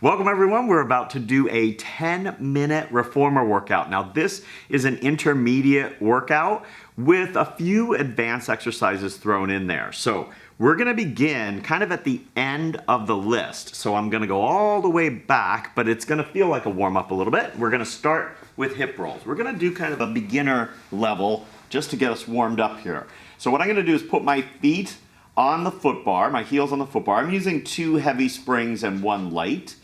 Welcome everyone, we're about to do a 10-minute reformer workout. Now this is an intermediate workout with a few advanced exercises thrown in there. So we're gonna begin kind of at the end of the list. So I'm gonna go all the way back, but it's gonna feel like a warm up a little bit. We're gonna start with hip rolls. We're gonna do kind of a beginner level just to get us warmed up here. So what I'm gonna do is put my feet on the foot bar, my heels on the foot bar. I'm using 2 heavy springs and 1 light.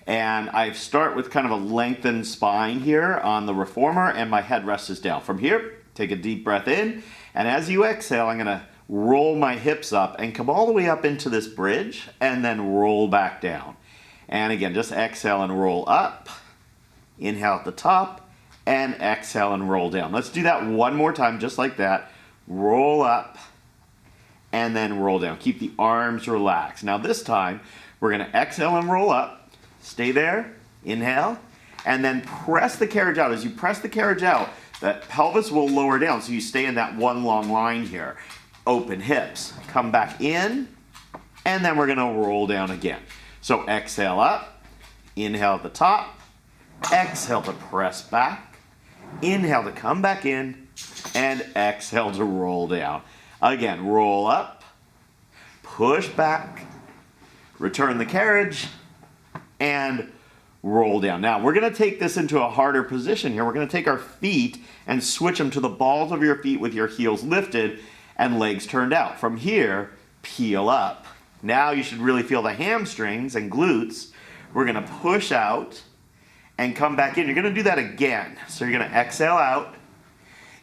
And I start with kind of a lengthened spine here on the reformer, and my headrest is down. From here, take a deep breath in, and as you exhale, I'm gonna roll my hips up and come all the way up into this bridge, and then roll back down. And again, just exhale and roll up, inhale at the top, and exhale and roll down. Let's do that one more time, just like that. Roll up, and then roll down. Keep the arms relaxed. Now this time, we're gonna exhale and roll up. Stay there, inhale, and then press the carriage out. As you press the carriage out, that pelvis will lower down, so you stay in that one long line here. Open hips, come back in, and then we're gonna roll down again. So exhale up, inhale at the top, exhale to press back, inhale to come back in, and exhale to roll down. Again, roll up, push back, return the carriage, and roll down. Now we're gonna take this into a harder position here. We're gonna take our feet and switch them to the balls of your feet with your heels lifted and legs turned out. From here, peel up. Now you should really feel the hamstrings and glutes. We're gonna push out and come back in. You're gonna do that again. So you're gonna exhale out,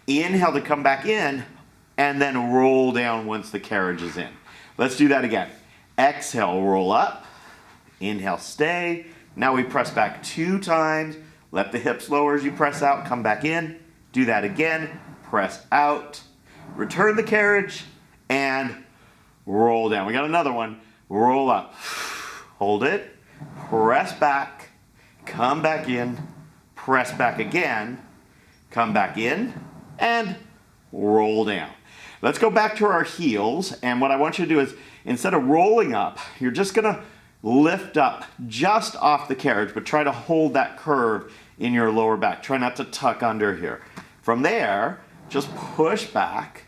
inhale to come back in, and then roll down once the carriage is in. Let's do that again. Exhale, roll up. Inhale, stay. Now we press back 2 times. Let the hips lower as you press out. Come back in. Do that again. Press out. Return the carriage and roll down. We got another one. Roll up. Hold it. Press back. Come back in. Press back again. Come back in and roll down. Let's go back to our heels. And what I want you to do is instead of rolling up, you're just going to lift up just off the carriage, but try to hold that curve in your lower back. Try not to tuck under here. From there, just push back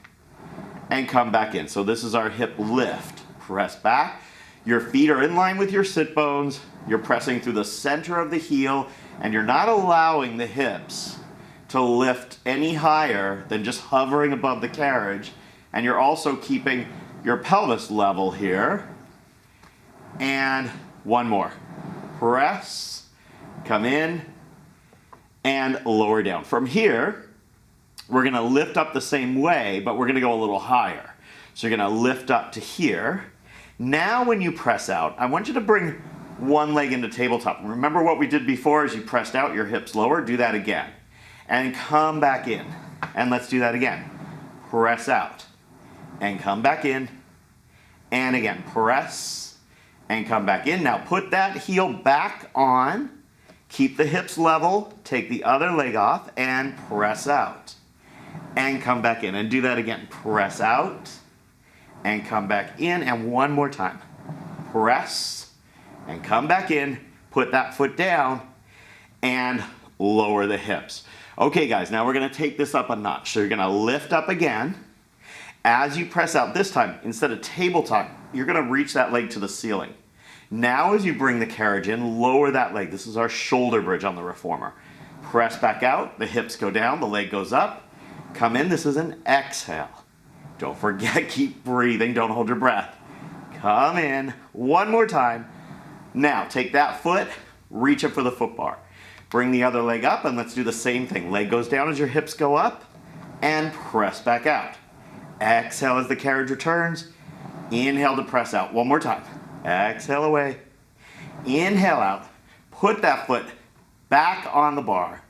and come back in. So this is our hip lift. Press back. Your feet are in line with your sit bones. You're pressing through the center of the heel, and you're not allowing the hips to lift any higher than just hovering above the carriage. And you're also keeping your pelvis level here. And one more. Press, come in, and lower down. From here, we're gonna lift up the same way, but we're gonna go a little higher. So you're gonna lift up to here. Now when you press out, I want you to bring one leg into tabletop. Remember what we did before as you pressed out, your hips lower? Do that again. And come back in. And let's do that again. Press out. And come back in. And again, press. And come back in. Now put that heel back on, keep the hips level, take the other leg off, and press out. And come back in, and do that again. Press out, and come back in, and one more time. Press, and come back in, put that foot down, and lower the hips. Okay guys, now we're gonna take this up a notch. So you're gonna lift up again. As you press out this time, instead of tabletop, you're gonna reach that leg to the ceiling. Now as you bring the carriage in, lower that leg. This is our shoulder bridge on the reformer. Press back out, the hips go down, the leg goes up. Come in, this is an exhale. Don't forget, keep breathing, don't hold your breath. Come in, one more time. Now take that foot, reach up for the foot bar. Bring the other leg up and let's do the same thing. Leg goes down as your hips go up and press back out. Exhale as the carriage returns. Inhale to press out. One more time. Exhale away. Inhale out. Put that foot back on the bar.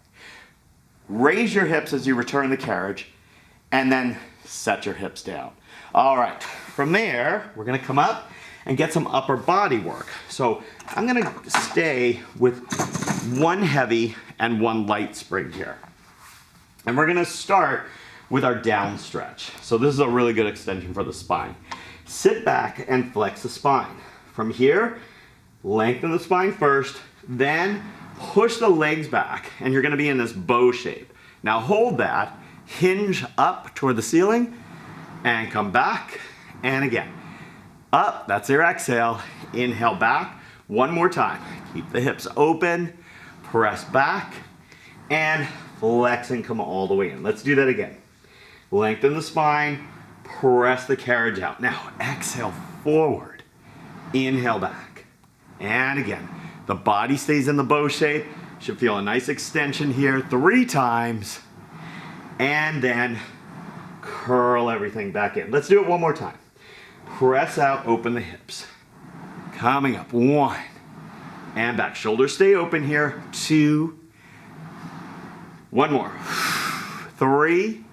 Raise your hips as you return the carriage. And then set your hips down. All right. From there, we're going to come up and get some upper body work. So I'm going to stay with 1 heavy and 1 light spring here. And we're going to start with our down stretch. So this is a really good extension for the spine. Sit back and flex the spine. From here, lengthen the spine first, Then push the legs back, and you're gonna be in this bow shape. Now hold that, hinge up toward the ceiling, and come back, and again. Up, that's your exhale. Inhale back, one more time. Keep the hips open, press back, and flex and come all the way in. Let's do that again. Lengthen the spine, press the carriage out. Now exhale forward, inhale back, and again. The body stays in the bow shape. Should feel a nice extension here 3 times, and then curl everything back in. Let's do it one more time. Press out, open the hips. Coming up, 1, and back. Shoulders stay open here, 2, 1 more, 3,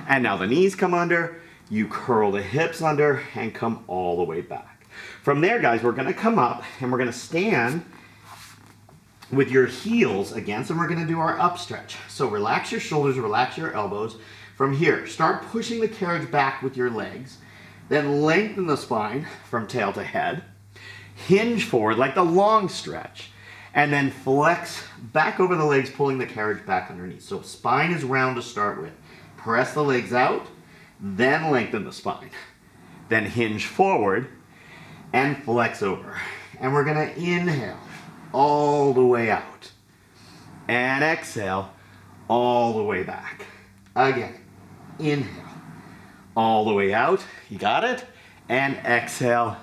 and now the knees come under. You curl the hips under and come all the way back. From there, guys, we're gonna come up and we're gonna stand with your heels against, and we're gonna do our up stretch. So relax your shoulders, relax your elbows. From here, start pushing the carriage back with your legs, then lengthen the spine from tail to head, hinge forward like the long stretch, and then flex back over the legs, pulling the carriage back underneath. So spine is round to start with. Press the legs out, then lengthen the spine. Then hinge forward and flex over. And we're gonna inhale all the way out, and exhale all the way back. Again, inhale all the way out, you got it, and exhale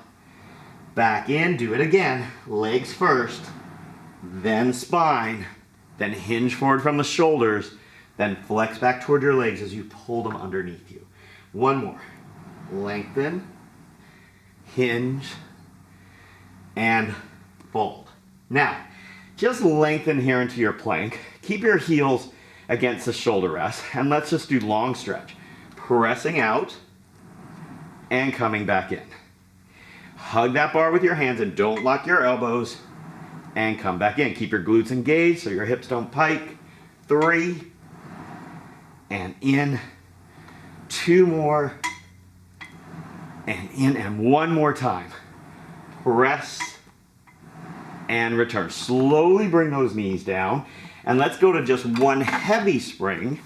back in. Do it again, legs first, then spine, then hinge forward from the shoulders, then flex back toward your legs as you pull them underneath you. One more, lengthen, hinge, and fold. Now, just lengthen here into your plank. Keep your heels against the shoulder rest, and let's just do long stretch. Pressing out and coming back in. Hug that bar with your hands and don't lock your elbows, and come back in. Keep your glutes engaged so your hips don't pike. 3, and in. 2 more, and in, and 1 more time. Press and return. Slowly bring those knees down, and let's go to just 1 heavy spring,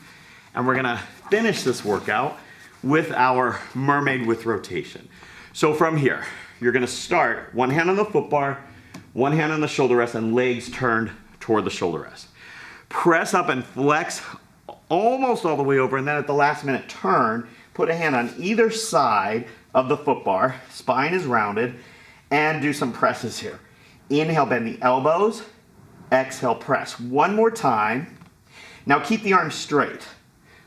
and we're gonna finish this workout with our mermaid with rotation. So from here, you're gonna start 1 hand on the foot bar, 1 hand on the shoulder rest, and legs turned toward the shoulder rest. Press up and flex almost all the way over, and then at the last minute turn, put a hand on either side of the foot bar, spine is rounded, and do some presses here. Inhale, bend the elbows, exhale, press. 1 more time. Now keep the arms straight.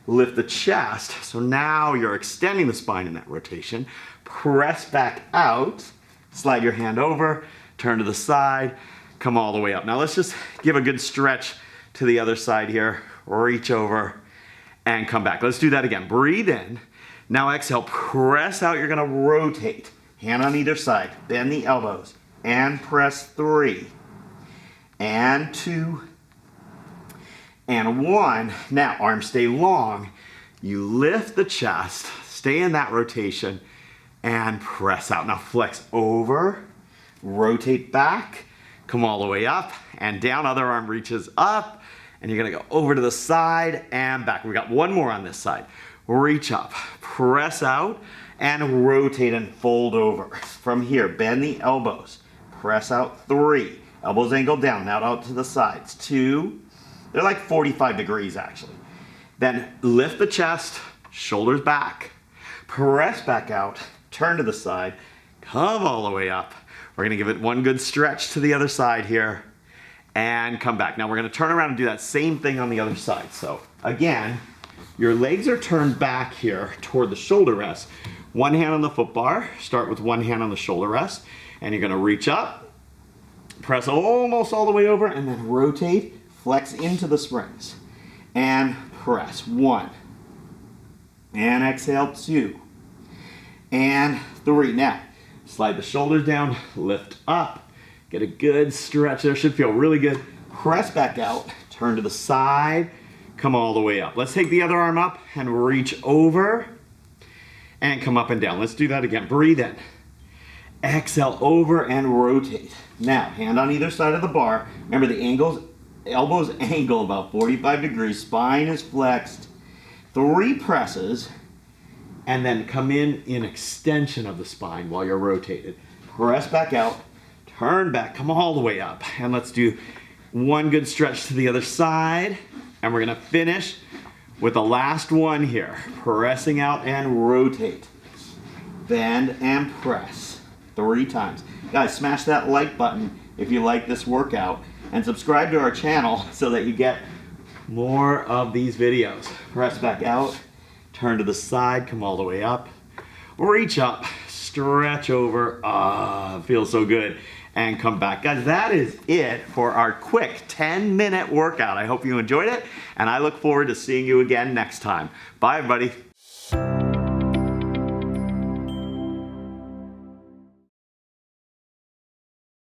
Lift the chest, so now you're extending the spine in that rotation. Press back out, slide your hand over, turn to the side, come all the way up. Now let's just give a good stretch to the other side here. Reach over and come back. Let's do that again. Breathe in. Now exhale, press out. You're gonna rotate. Hand on either side, bend the elbows, and press 3, and 2, and 1. Now, arms stay long. You lift the chest, stay in that rotation, and press out. Now flex over, rotate back, come all the way up, and down. Other arm reaches up, and you're gonna go over to the side and back. We got 1 more on this side. Reach up, press out, and rotate and fold over. From here, bend the elbows. Press out 3, elbows angled down, now out to the sides. 2, they're like 45 degrees actually. Then lift the chest, shoulders back. Press back out, turn to the side, come all the way up. We're gonna give it 1 good stretch to the other side here, and come back. Now we're gonna turn around and do that same thing on the other side. So again, your legs are turned back here toward the shoulder rest. 1 hand on the foot bar, start with 1 hand on the shoulder rest, and you're gonna reach up, press almost all the way over, and then rotate, flex into the springs, and press. 1, and exhale, 2, and 3. Now, slide the shoulders down, lift up, get a good stretch there, should feel really good. Press back out, turn to the side, come all the way up. Let's take the other arm up and reach over, and come up and down. Let's do that again. Breathe in. Exhale, over and rotate. Now, hand on either side of the bar. Remember the elbows angle about 45 degrees, spine is flexed. 3 presses, and then come in extension of the spine while you're rotated. Press back out, turn back, come all the way up. And let's do one good stretch to the other side. And we're gonna finish with the last one here. Pressing out and rotate. Bend and press 3 times. Guys, smash that like button if you like this workout, and subscribe to our channel so that you get more of these videos. Press back out, turn to the side, come all the way up, reach up, stretch over, feels so good, and come back. Guys, that is it for our quick 10-minute workout. I hope you enjoyed it, and I look forward to seeing you again next time. Bye, everybody.